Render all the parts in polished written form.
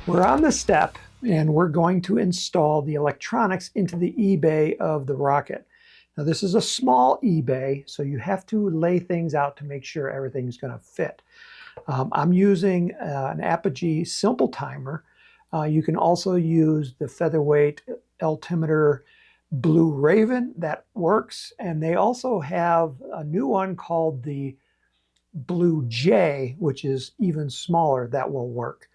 We're on the step and we're going to install the electronics into the eBay of the Rocket. Now this is a small eBay, so you have to lay things out to make sure everything's going to fit. I'm using an Apogee simple timer. You can also use the featherweight altimeter Blue Raven, that works, and they also have a new one called the Blue J, which is even smaller, that will work.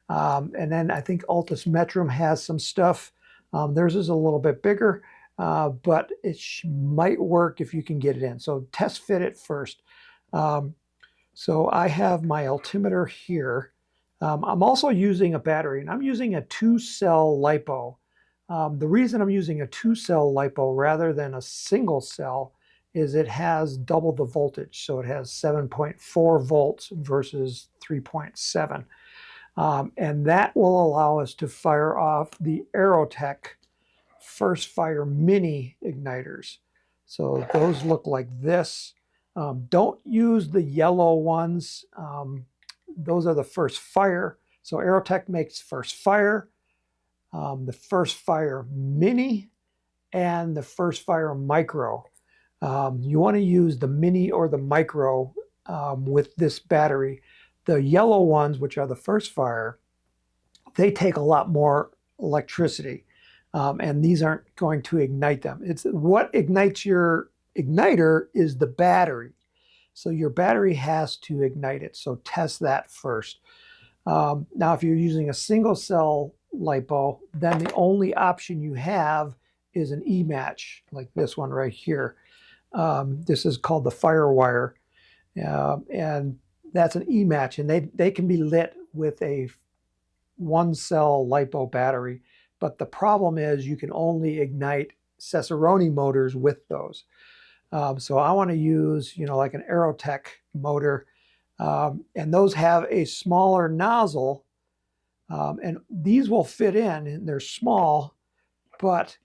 And then I think Altus Metrum has some stuff. Theirs is a little bit bigger, but it might work if you can get it in. So test fit it first. So I have my altimeter here. I'm also using a battery, and I'm using a 2-cell LiPo. The reason I'm using a 2-cell LiPo rather than a single cell is it has double the voltage. So it has 7.4 volts versus 3.7. And that will allow us to fire off the Aerotech First Fire Mini igniters. So those look like this. Don't use the yellow ones. Those are the First Fire. So Aerotech makes First Fire, the First Fire Mini, and the First Fire Micro. You want to use the Mini or the Micro with this battery. The yellow ones, which are the First Fire, they take a lot more electricity, and these aren't going to ignite them. It's what ignites your igniter is the battery. So your battery has to ignite it. So test that first. Now, if you're using a single cell LiPo, then the only option you have is an E-match, like this one right here. This is called the Firewire, and that's an E-match, and they can be lit with a 1-cell LiPo battery. But the problem is you can only ignite Cicerone motors with those. So I want to use, like an Aerotech motor, and those have a smaller nozzle, and these will fit in, and they're small, but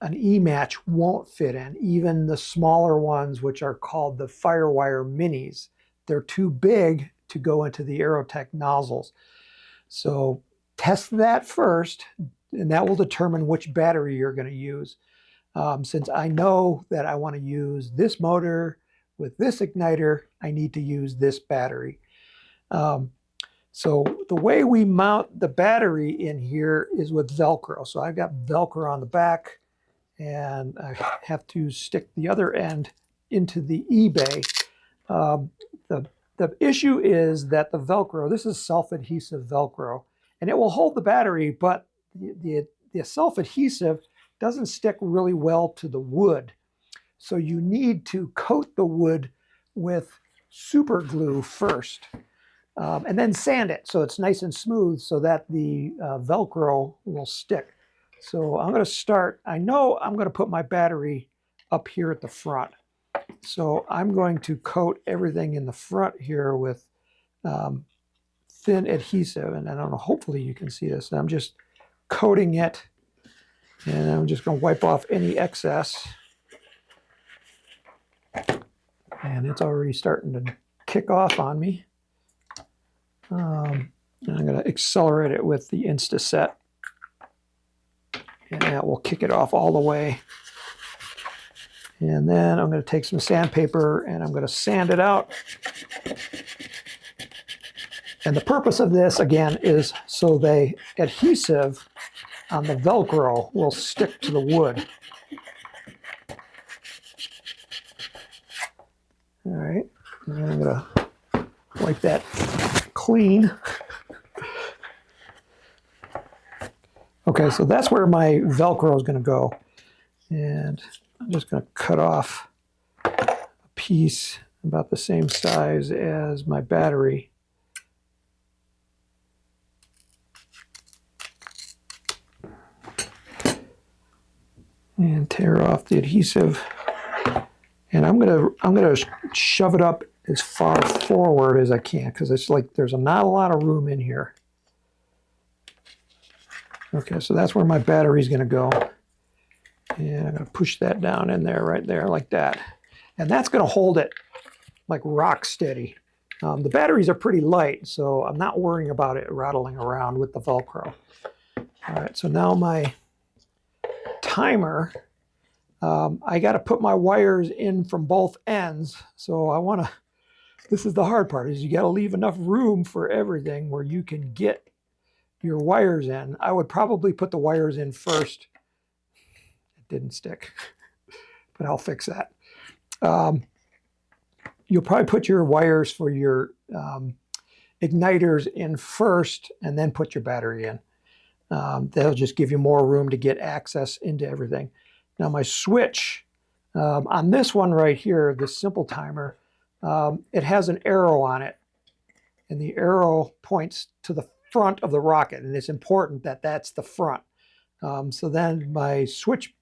an E-match won't fit in. Even the smaller ones, which are called the Firewire Minis, they're too big to go into the Aerotech nozzles. So test that first, and that will determine which battery you're going to use. Since I know that I want to use this motor with this igniter, I need to use this battery. So the way we mount the battery in here is with Velcro. So I've got Velcro on the back, and I have to stick the other end into the eBay. The issue is that the Velcro, this is self-adhesive Velcro, and it will hold the battery, but the self-adhesive doesn't stick really well to the wood. So you need to coat the wood with super glue first, and then sand it so it's nice and smooth so that the Velcro will stick. So I'm going to start. I know I'm going to put my battery up here at the front. So I'm going to coat everything in the front here with thin adhesive. And I don't know, hopefully you can see this. I'm just coating it, and I'm just going to wipe off any excess. And it's already starting to kick off on me. And I'm going to accelerate it with the Instaset. And that will kick it off all the way. And then I'm going to take some sandpaper and I'm going to sand it out. And the purpose of this, again, is so the adhesive on the Velcro will stick to the wood. All right, and I'm going to wipe that clean. Okay, so that's where my Velcro is going to go. And I'm just going to cut off a piece about the same size as my battery. And tear off the adhesive. And I'm gonna shove it up as far forward as I can, because it's like there's not a lot of room in here. Okay, so that's where my battery's going to go. And I'm going to push that down in there, right there, like that. And that's going to hold it like rock steady. The batteries are pretty light, so I'm not worrying about it rattling around with the Velcro. All right, so now my timer, I got to put my wires in from both ends. So I want to, this is the hard part, is you got to leave enough room for everything where you can get your wires in. I would probably put the wires in first. It didn't stick, but I'll fix that. You'll probably put your wires for your igniters in first and then put your battery in. That'll just give you more room to get access into everything. Now my switch, on this one right here, this simple timer, it has an arrow on it, and the arrow points to the front of the rocket, and it's important that that's the front. So then my switch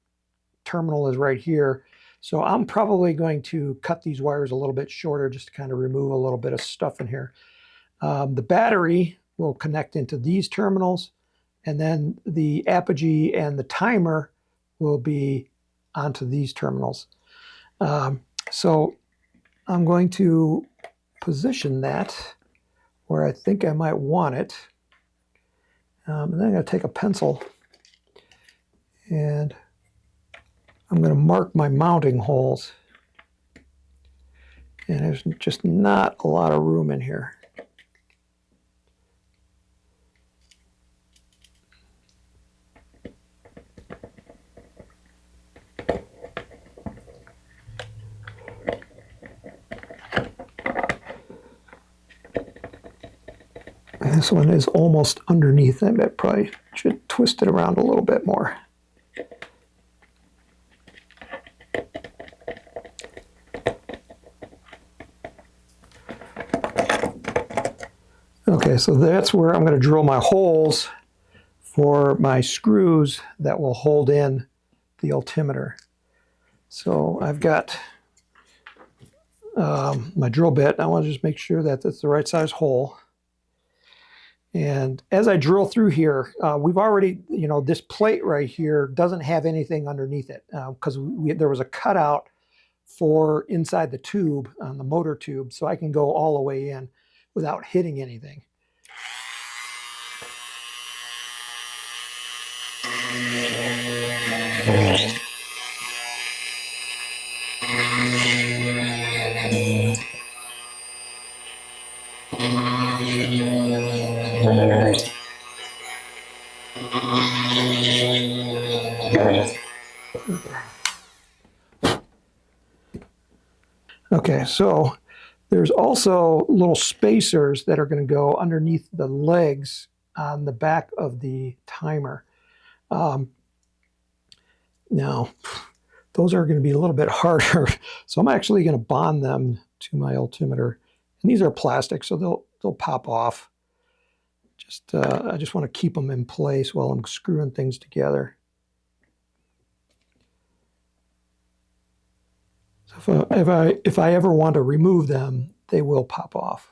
terminal is right here. So I'm probably going to cut these wires a little bit shorter just to kind of remove a little bit of stuff in here. The battery will connect into these terminals, and then the Apogee and the timer will be onto these terminals. So I'm going to position that where I think I might want it. And then I'm going to take a pencil and I'm going to mark my mounting holes. And there's just not a lot of room in here. This one is almost underneath them. I probably should twist it around a little bit more. Okay, so that's where I'm going to drill my holes for my screws that will hold in the altimeter. So I've got my drill bit. I want to just make sure that that's the right size hole. And as I drill through here, we've already, this plate right here doesn't have anything underneath it because there was a cutout for inside the tube on the motor tube, so I can go all the way in without hitting anything. Okay, so there's also little spacers that are going to go underneath the legs on the back of the timer. Now, those are going to be a little bit harder, so I'm actually going to bond them to my altimeter. And these are plastic, so they'll pop off. I just want to keep them in place while I'm screwing things together. So if I ever want to remove them, they will pop off.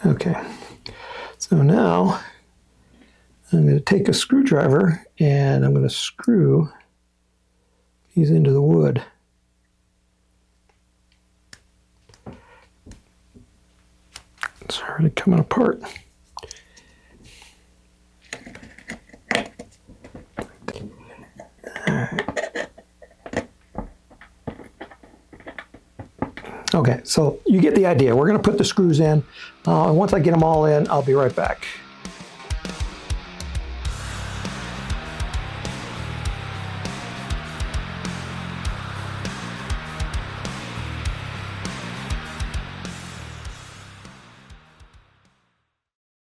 Okay, so now I'm going to take a screwdriver and I'm going to screw these into the wood. It's already coming apart. Okay, so you get the idea. We're going to put the screws in. Once I get them all in, I'll be right back.